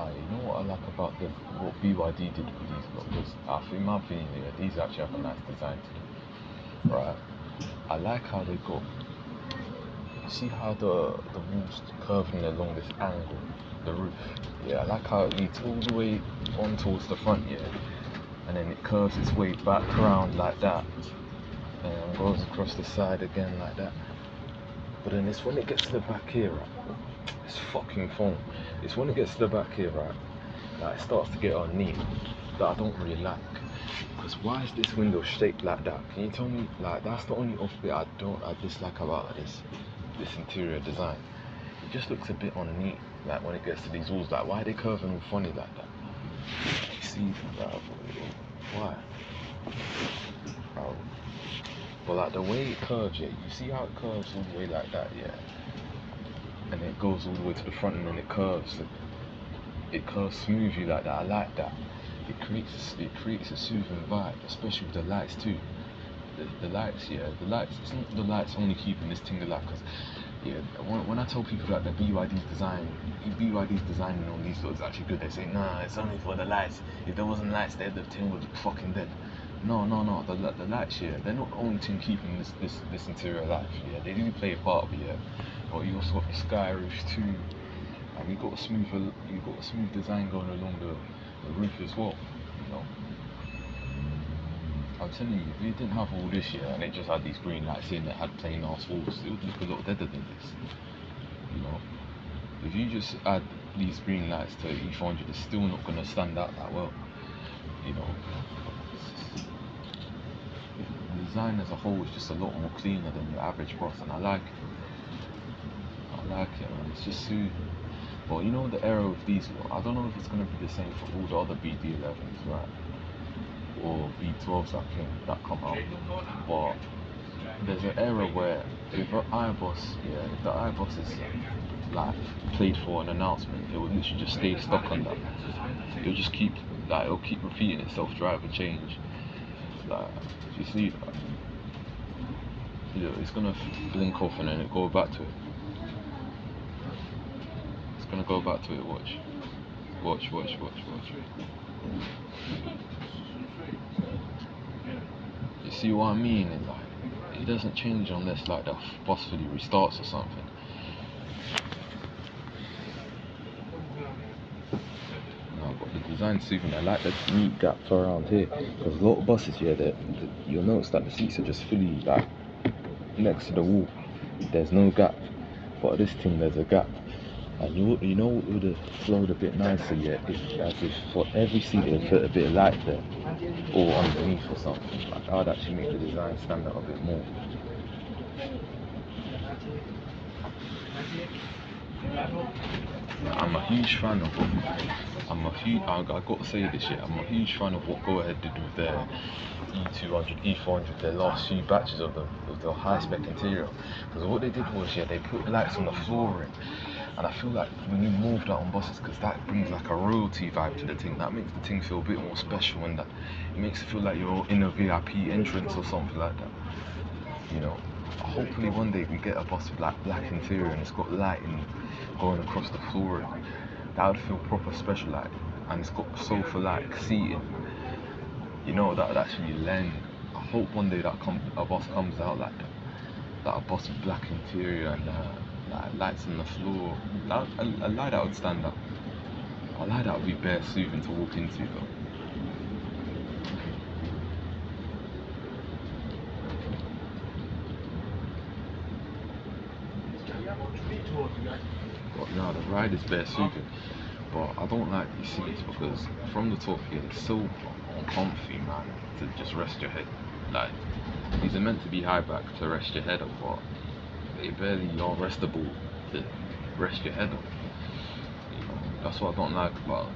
You know what I like about what BYD did with these lot? Because in my opinion, yeah, these actually have a nice design to them, right? I like how they got. You see how the walls curving along this angle, the roof. Yeah, I like how it leads all the way on towards the front, yeah, and then it curves its way back around like that, and goes across the side again like that. But then it's when it gets to the back here, right? It's fucking phone. It's when it gets to the back here, right? Like it starts to get on neat that I don't really like. Because why is this window shaped like that? Can you tell me? Like that's the only off bit I dislike about this interior design. It just looks a bit unneat. Like when it gets to these walls, like why are they curving all funny like that? You see, like, why? Oh. But like the way it curves, yeah, you see how it curves all the way like that, yeah, and it goes all the way to the front and then it curves. It curves smoothly like that. I like that. It creates a soothing vibe, especially with the lights too. The lights, yeah, the lights. It's not the lights only keeping this thing alive, because yeah, when I tell people that the BYD's designing on these is actually good, they say nah, it's only for the lights. If there wasn't lights there, the thing would be fucking dead. No. The lights, yeah, they're not the only thing keeping this interior alive. Yeah, they do play a part, but yeah, but you also got the sky roofs too, and you got a smooth design going along the roof as well. You know, I'm telling you, if it didn't have all this here and it just had these green lights in that had plain ass walls, it would look a lot deader than this. You know, if you just add these green lights to E400, it's still not gonna stand out that well. You know, the design as a whole is just a lot more cleaner than your average boss, and I like it. Man. It's just soothing. But you know the error with these, I don't know if it's gonna be the same for all the other BD11s, right? Or V12s that come out, but there's an error where if the iBoss is like played for an announcement, it will literally just stay stuck on that. It'll keep repeating itself, driver change. Like if you see that, it's gonna blink off and then it go back to it. It's gonna go back to it. Watch. You see what I mean? It doesn't change unless like the boss fully restarts or something. No, but the design's soothing. I like the neat gaps around here, because a lot of buses here, you'll notice that the seats are just fully like next to the wall. There's no gap, but this thing there's a gap, and you know it would have flowed a bit nicer, yeah, as if for every seat they put a bit of light there, or underneath or something. Like that would actually make the design stand out a bit more. I'm a huge fan of I got to say this shit, I'm a huge fan of what Go Ahead did with their E200, E400, their last few batches of them, with their high spec interior. Because what they did was, yeah, they put lights on the flooring. And I feel like we need more of that on buses, because that brings like a royalty vibe to the thing. That makes the thing feel a bit more special, and that it makes it feel like you're in a VIP entrance or something like that. You know, hopefully one day we get a bus with like black interior and it's got lighting going across the flooring. That would feel proper special, like, and it's got sofa like seating. You know, that would actually lend. I hope one day a bus comes out like that, a bus with black interior and like lights on the floor. A light that would stand out. A light that would be bare soothing to walk into though. But no, the ride is bare soothing. But I don't like these seats because from the top here, it's so uncomfy, man, to just rest your head. Like, these are meant to be high back to rest your head up, but they barely are restable to rest your head up. You know, that's what I don't like about